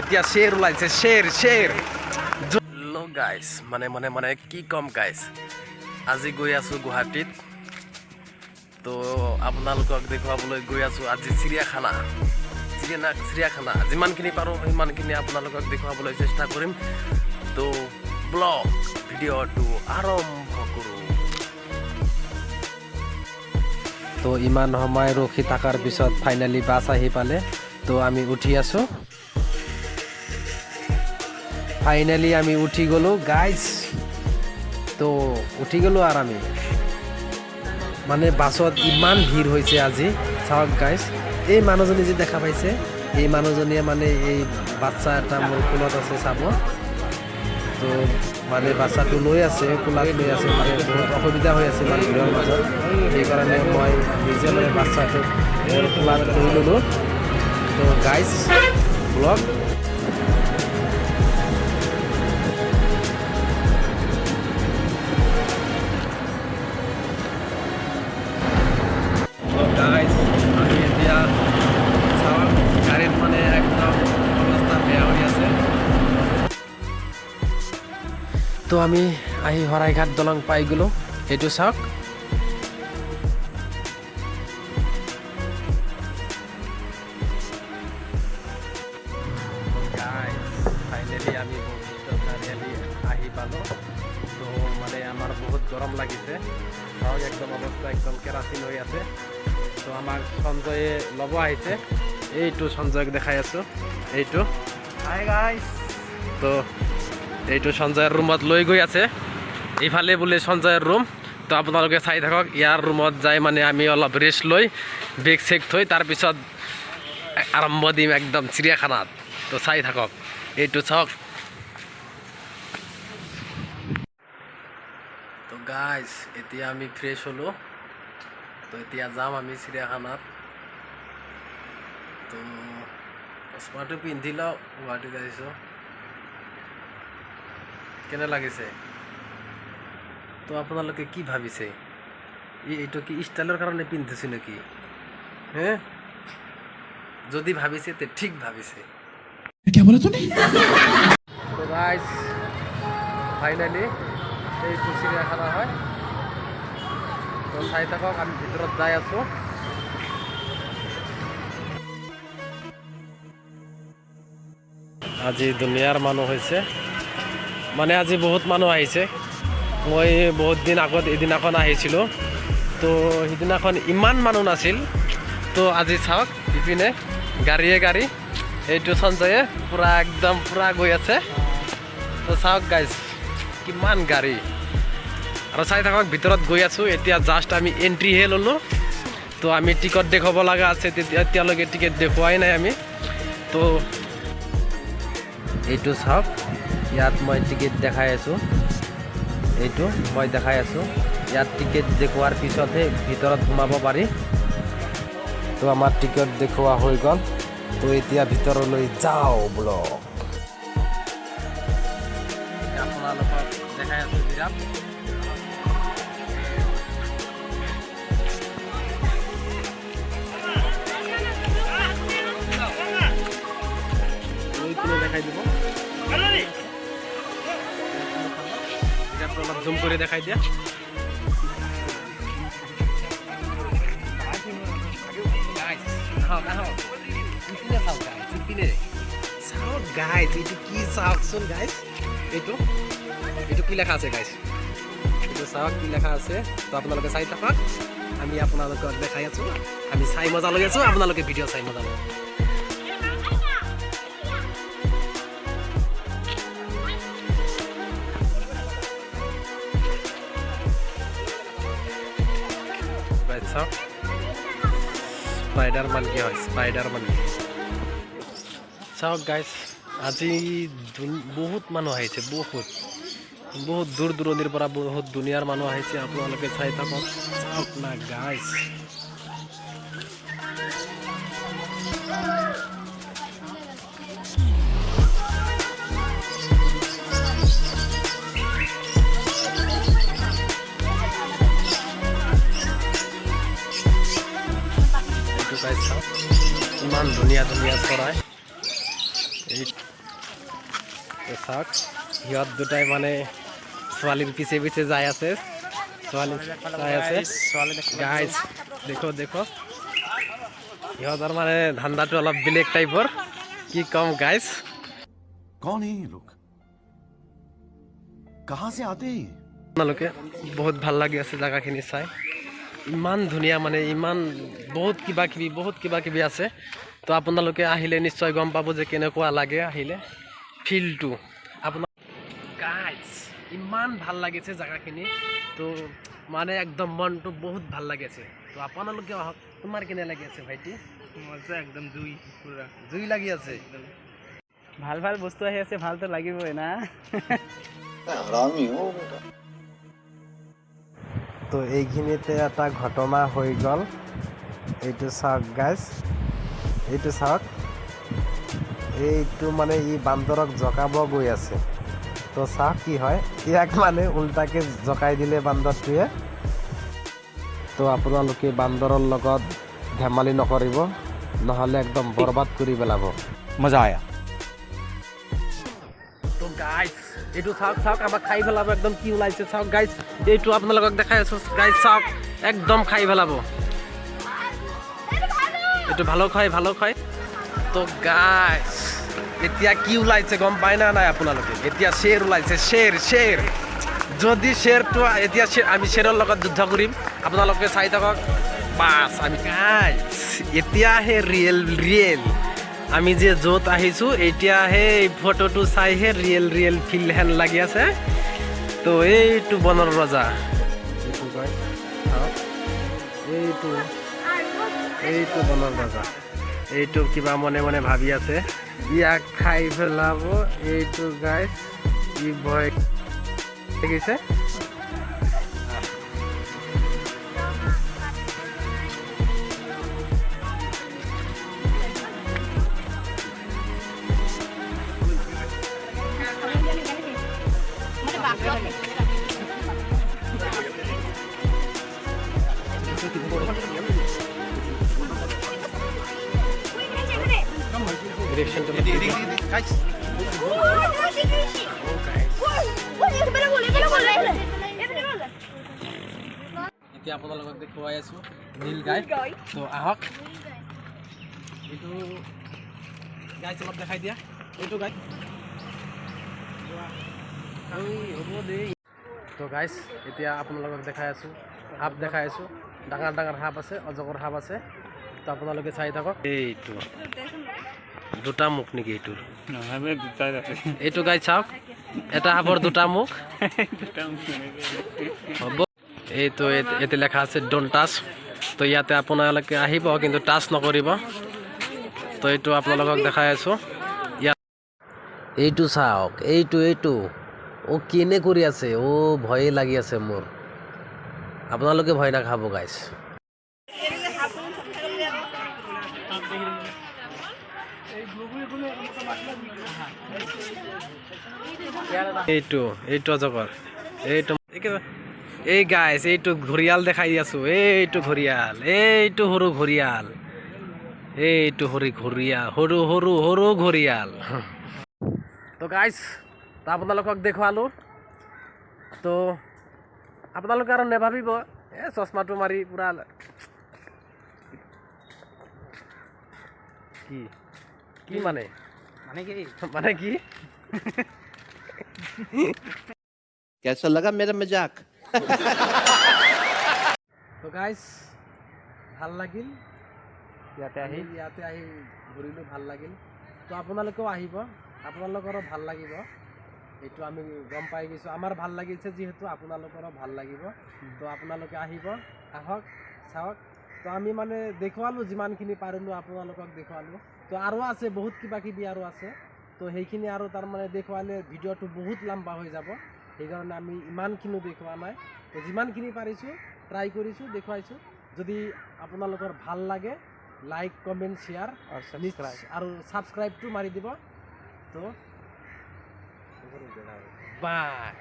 এতিয়া শেৰ ওলাইছে শেৰ লো গাইজ মানে কি কম গাইজ আজি গৈ আছোঁ গুৱাহাটীত তো আপোনালোকক দেখুৱাবলৈ গৈ আছোঁ আজি চিৰিয়াখানা যিমানখিনি পাৰোঁ সিমানখিনি আপোনালোকক দেখুৱাবলৈ চেষ্টা কৰিম তো ব্লগ ভিডিঅ'টো আৰম্ভ কৰোঁ। তো ইমান সময় ৰখি থকাৰ পিছত ফাইনেলি বাছ আহি পালে তো আমি উঠি আছোঁ। ফাইনেলি আমি উঠি গ'লোঁ গাইজ। তো উঠি গ'লোঁ আৰু আমি মানে বাছত ইমান ভিৰ হৈছে আজি চাওক গাইজ। এই মানুহজনী যে দেখা পাইছে এই মানুহজনীয়ে মানে এই বাচ্চা এটা মোৰ কোলত আছে চাব। তো মানে বাচ্চাটো লৈ আছে কোলাত লৈ আছে মানে বহুত অসুবিধা হৈ আছে মানে ভিৰৰ মাজত সেইকাৰণে মই নিজে মানে বাচ্চাটো মোৰ কোলাত লৈ ল'লোঁ। তো গাইজ ব্লগ তো আমি আহি শৰাইঘাট দলং পাই গ'লোঁ। এইটো চাওক ফাইনেলি আমি চাৰিআলি আহি পালোঁ। তো মানে আমাৰ বহুত গৰম লাগিছে চাওক একদম অৱস্থা একদম কেৰাচিন হৈ আছে। তো আমাক সঞ্জয়ে ল'ব আহিছে। এইটো সঞ্জয়ক দেখাই আছোঁ এইটো হাই গাইজ। তো এইটো সঞ্জয়ৰ ৰুমত লৈ গৈ আছে এইফালে বোলে সঞ্জয়ৰ ৰুম। তো আপোনালোকে চাই থাকক ইয়াৰ ৰুমত যাই মানে আমি অলপ ৰেষ্ট লৈ বেগ চেক থৈ তাৰপিছত আৰম্ভ দিম একদম চিৰিয়াখানাত। তো চাই থাকক এইটো চাওক। তো গাইজ এতিয়া আমি ফ্ৰেছ হ'লোঁ। তো এতিয়া যাম আমি চিৰিয়াখানাত। তো চশমাটো পিন্ধি লওঁ গুৱাহাটীত আহিছোঁ। কেনে লাগিছে? তো আপোনালোকে কি ভাবিছে এইটো কি ষ্টাইলৰ কাৰণে পিন্ধিছে নেকি? হে যদি ভাবিছে তে ঠিক ভাবিছে। তো গাইজ ফাইনেলি এইটো চিৰিয়াখানা হয়। তো চাই থাকক আমি ভিতৰত যাই আছোঁ। আজি দুনিয়াৰ মানুহ হৈছে মানে আজি বহুত মানুহ আহিছে। মই বহুত দিন আগত এদিনাখন আহিছিলোঁ তো সিদিনাখন ইমান মানুহ নাছিল। তো আজি চাওক ইপিনে গাড়ীয়ে গাড়ী এইটো সঞ্জয়ে পূৰা একদম পূৰা গৈ আছে। তো চাওক গাইজ কিমান গাড়ী আৰু চাই থাকক ভিতৰত গৈ আছোঁ। এতিয়া জাষ্ট আমি এণ্ট্ৰিহে ল'লোঁ। তো আমি টিকট দেখুৱাব লগা আছে এতিয়ালৈকে টিকেট দেখুৱাই নাই আমি। তো এইটো চাওক ইয়াত মই টিকেট দেখাই আছোঁ। এইটো মই দেখাই আছোঁ ইয়াত টিকেট দেখুৱাৰ পিছতহে ভিতৰত সোমাব পাৰি। তো আমাৰ টিকেট দেখুওৱা হৈ গ'ল। তো এতিয়া ভিতৰলৈ যাওঁ ব্লগ আপোনালোকক দেখাই আছোঁ জিৰাফ। দেখাই দিব অলপ জুম কৰি দেখাই দিয়া। এইটো কি চাওকচোন গাইজ। এইটো কি লেখা আছে গাইজ এইটো চাওক কি লেখা আছে। তো আপোনালোকে চাই থাকক আমি আপোনালোকক দেখাই আছোঁ। আমি চাই মজা লৈ আছোঁ আপোনালোকে ভিডিঅ' চাই মজা লওক। স্পাইডাৰমান কি হয় স্পাইডাৰমান চাওক গাইজ। আজি বহুত মানুহ আহিছে বহুত দূৰ দূৰণিৰ পৰা বহুত দুনিয়াৰ মানুহ আহিছে। আপোনালোকে চাই থাকক চাওক না গাইজ। ইমান ধুনীয়া ধুনীয়া চৰাই। তো চাওক সিহঁত দুটাই মানে ছোৱালীৰ পিছে পিছে যাই আছে ছোৱালী চাই আছে গাইজ দেখো দেখো সিহঁতৰ মানে ধান্দাটো অলপ বেলেগ টাইপৰ কি কম গাইজ कौन है ये लोग कहां से आते हैं আপোনালোকে বহুত ভাল লাগি আছে জেগাখিনি চাই ইমান ধুনীয়া মানে ইমান বহুত কিবা কিবি আছে তো আপোনালোকে আহিলে নিশ্চয় গম পাব যে কেনেকুৱা লাগে আহিলে ফিলটো আপোনাৰ গাইজ ইমান ভাল লাগিছে জেগাখিনি তো মানে একদম মনটো বহুত ভাল লাগিছে তো আপোনালোকে আহক তোমাৰ কেনে লাগি আছে ভাইটি মজা একদম জুই লাগি আছে ভাল ভাল বস্তু আহি আছে ভালতো লাগিবই না তো এইখিনিতে এটা ঘটনা হৈ গ'ল এইটো চাওক গাইজ এইটো চাওক এইটো মানে ই বান্দৰক জকাব গৈ আছে তো চাওক কি হয় ইয়াক মানে উল্টাকে জকাই দিলে বান্দৰটোৱে তো আপোনালোকে বান্দৰৰ লগত ধেমালি নকৰিব নহ'লে একদম বৰবাদ কৰি পেলাব मजा आया তো গাইজ এইটো চাওক চাওক আমাক খাই পেলাব একদম কি ওলাইছে চাওক গাইজ এইটো আপোনালোকক দেখাই আছো গাইজ চাওক একদম খাই পেলাব এইটো ভালো খায় তো গাইজ এতিয়া কি ওলাইছে গম পায় না নাই আপোনালোকে এতিয়া শ্বেৰ ওলাইছে শ্বেৰ যদি শ্বেৰটো এতিয়া আমি শ্বেৰৰ লগত যুদ্ধ কৰিম আপোনালোকে চাই থাকক বাছ আমি গাইজ এতিয়াহে ৰিয়েল আমি যে য'ত আহিছোঁ এতিয়াহে এই ফটোটো চাইহে ৰিয়েল ফিল হেন লাগি আছে তো এইটো বনৰ ৰজা এইটো কয় এইটো বনৰ ৰজা এইটো কিবা মনে মনে ভাবি আছে ইয়াক খাই পেলাব এইটো গাইজ ই ভয় লাগিছে এতিয়া আপোনালোকক দেখুৱাই আছো নীল গাই তো আহক এইটো গাই অলপ দেখাই দিয়া এইটো গাই হ'ব দেই তো গাইজ এতিয়া আপোনালোকক দেখাই আছো সাপ দেখাই আছো ডাঙৰ সাপ আছে অজগৰ সাপ আছে তো আপোনালোকে চাই থাকক এইটো দুটা মুখ নেকি এইটোৰ এইটো গাই চাওক এটা সাপৰ দুটা মুখ হ'ব এইটো এতে লেখা আছে ডোন্ট টাচ তো ইয়াতে আপোনালোকে আহিব কিন্তু টাচ নকৰিব তো এইটো আপোনালোকক দেখাই আছো ইয়াত এইটো চাওক এইটো ও কেনে কৰি আছে ও ভয়ে লাগি আছে মোৰ আপোনালোকে ভয় নাখাব গাইজ এইটো অজগৰ এইটো এই গাইজ এইটো ঘৰিয়াল দেখাই দি আছো এইটো ঘৰিয়াল এইটো সৰু ঘৰিয়াল এইটো সৰু ঘৰিয়াল তো গাইজ তো আপোনালোকক দেখুৱালোঁ তো আপোনালোকে আৰু নেভাবিব চশমাটো মাৰি পুৰা কি মানে কি कैसा लगा मेरा मजाक তো গাইজ ভাল লাগিল ইয়াতে আহি ঘূৰিলোঁ ভাল লাগিল তো আপোনালোকেও আহিব আপোনালোকৰো ভাল লাগিব এইটো আমি গম পাই গৈছোঁ আমাৰ ভাল লাগিছে যিহেতু আপোনালোকৰো ভাল লাগিব তো আপোনালোকে আহিব আহক চাওক তো আমি মানে দেখুৱালোঁ যিমানখিনি পাৰিলোঁ আপোনালোকক দেখুৱালোঁ তো আৰু আছে বহুত কিবা কিবি আৰু আছে তো সেইখিনি আৰু তাৰমানে দেখুৱালে ভিডিঅ'টো বহুত লম্বা হৈ যাব সেইকাৰণে আমি ইমানখিনি দেখুওৱা নাই তো যিমানখিনি পাৰিছোঁ ট্ৰাই কৰিছোঁ দেখুৱাইছোঁ যদি আপোনালোকৰ ভাল লাগে লাইক কমেণ্ট শ্বেয়াৰ আৰু ছাবস্ক্ৰাইবটো মাৰি দিব তো বাই